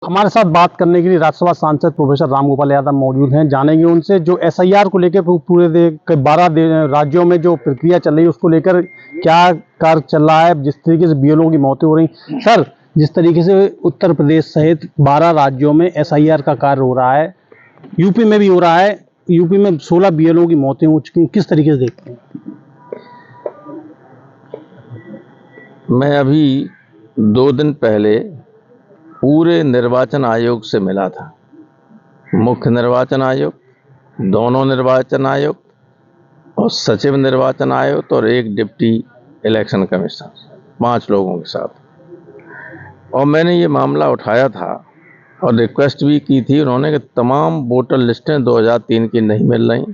हमारे साथ बात करने के लिए राज्यसभा सांसद प्रोफेसर रामगोपाल यादव मौजूद हैं। जानेंगे उनसे जो एसआईआर को लेकर पूरे 12 राज्यों में जो प्रक्रिया चल रही है उसको लेकर क्या कार्य चल रहा है, जिस तरीके से बीएलओ की मौतें हो रही। सर, जिस तरीके से उत्तर प्रदेश सहित 12 राज्यों में एसआईआर का कार्य हो रहा है, यूपी में भी हो रहा है, यूपी में 16 बीएलओ की मौतें हो चुकी हैं, किस तरीके से देखते हैं? मैं अभी 2 दिन पहले पूरे निर्वाचन आयोग से मिला था। मुख्य निर्वाचन आयोग, दोनों निर्वाचन आयोग और सचिव निर्वाचन आयोग और एक डिप्टी इलेक्शन कमिश्नर, 5 लोगों के साथ। और मैंने ये मामला उठाया था और रिक्वेस्ट भी की थी उन्होंने कि तमाम वोटर लिस्टें 2003 की नहीं मिल रही।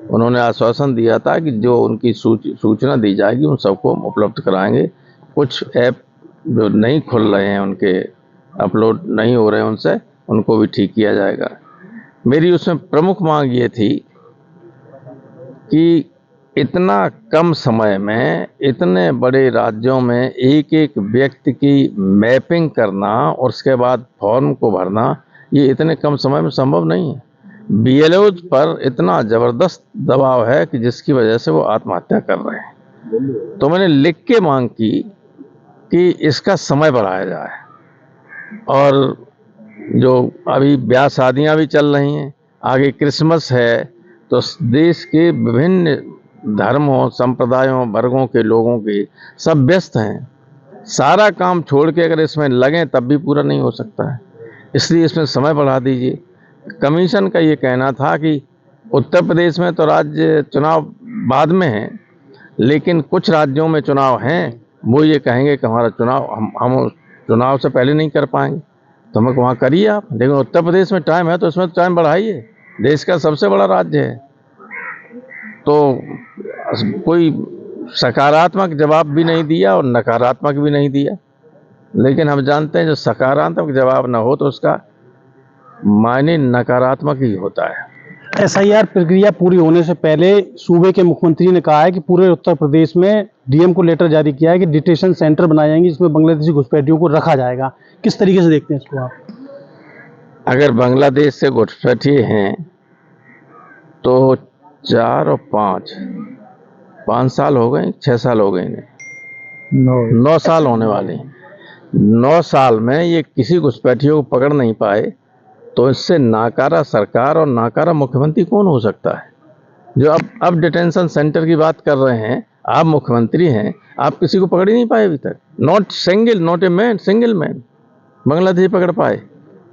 उन्होंने आश्वासन दिया था कि जो उनकी सूचना दी जाएगी उन सबको उपलब्ध कराएंगे। कुछ ऐप जो नहीं खुल रहे हैं, उनके अपलोड नहीं हो रहे हैं, उनको भी ठीक किया जाएगा। मेरी उसमें प्रमुख मांग ये थी कि इतना कम समय में इतने बड़े राज्यों में एक एक व्यक्ति की मैपिंग करना और उसके बाद फॉर्म को भरना, ये इतने कम समय में संभव नहीं है। बीएलओज पर इतना ज़बरदस्त दबाव है कि जिसकी वजह से वो आत्महत्या कर रहे हैं। तो मैंने लिख के मांग की कि इसका समय बढ़ाया जाए। और जो अभी ब्याह शादियां भी चल रही हैं, आगे क्रिसमस है, तो देश के विभिन्न धर्मों, संप्रदायों, वर्गों के लोगों के सब व्यस्त हैं। सारा काम छोड़ के अगर इसमें लगें तब भी पूरा नहीं हो सकता है, इसलिए इसमें समय बढ़ा दीजिए। कमीशन का ये कहना था कि उत्तर प्रदेश में तो राज्य चुनाव बाद में है, लेकिन कुछ राज्यों में चुनाव हैं, वो ये कहेंगे कि हमारा चुनाव हम चुनाव से पहले नहीं कर पाएंगे। तो हमें वहाँ करिए आप, लेकिन उत्तर प्रदेश में टाइम है तो इसमें टाइम बढ़ाइए। देश का सबसे बड़ा राज्य है। तो कोई सकारात्मक जवाब भी नहीं दिया और नकारात्मक भी नहीं दिया, लेकिन हम जानते हैं जो सकारात्मक जवाब ना हो तो उसका मायने नकारात्मक ही होता है। एसआईआर प्रक्रिया पूरी होने से पहले सूबे के मुख्यमंत्री ने कहा है कि पूरे उत्तर प्रदेश में डीएम को लेटर जारी किया है कि डिटेंशन सेंटर बनाए जाएंगे, जिसमें बांग्लादेशी घुसपैठियों को रखा जाएगा। किस तरीके से देखते हैं इसको आप? अगर बांग्लादेश से घुसपैठिए हैं तो 4 और 5 साल हो गए, 6 साल हो गए इन्हें, 9 साल होने वाले हैं। 9 साल में ये किसी घुसपैठियों को पकड़ नहीं पाए, तो इससे नाकारा सरकार और नाकारा मुख्यमंत्री कौन हो सकता है? जो अब डिटेंशन सेंटर की बात कर रहे हैं, आप मुख्यमंत्री हैं, आप किसी को पकड़ ही नहीं पाए अभी तक। Not a man, single man Bangladeshi पकड़ पाए,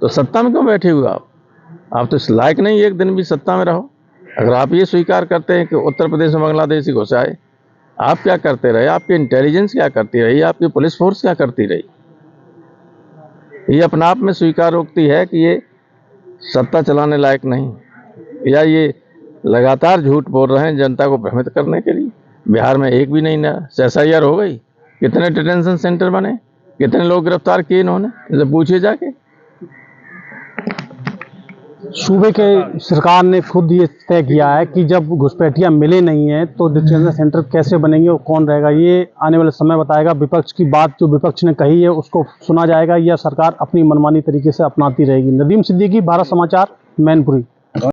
तो सत्ता में क्यों बैठे हुए आप तो इस लायक नहीं एक दिन भी सत्ता में रहो। अगर आप ये स्वीकार करते हैं कि उत्तर प्रदेश में बांग्लादेशी घुस आए, आप क्या करते रहे? आपकी इंटेलिजेंस क्या करती रही? आपकी पुलिस फोर्स क्या करती रही? ये अपने आप में स्वीकारोक्ति है कि ये सत्ता चलाने लायक नहीं, या ये लगातार झूठ बोल रहे हैं जनता को भ्रमित करने के लिए। बिहार में एक भी नहीं नया एसआईआर हो गई, कितने डिटेंशन सेंटर बने, कितने लोग गिरफ्तार किए इन्होंने, इसे पूछिए जाके। सूबे के सरकार ने खुद ये तय किया है कि जब घुसपैठिया मिले नहीं है तो डिटेंशन सेंटर कैसे बनेंगे और कौन रहेगा, ये आने वाले समय बताएगा। विपक्ष की बात जो विपक्ष ने कही है उसको सुना जाएगा या सरकार अपनी मनमानी तरीके से अपनाती रहेगी। नदीम सिद्दीकी, भारत समाचार, मैनपुरी।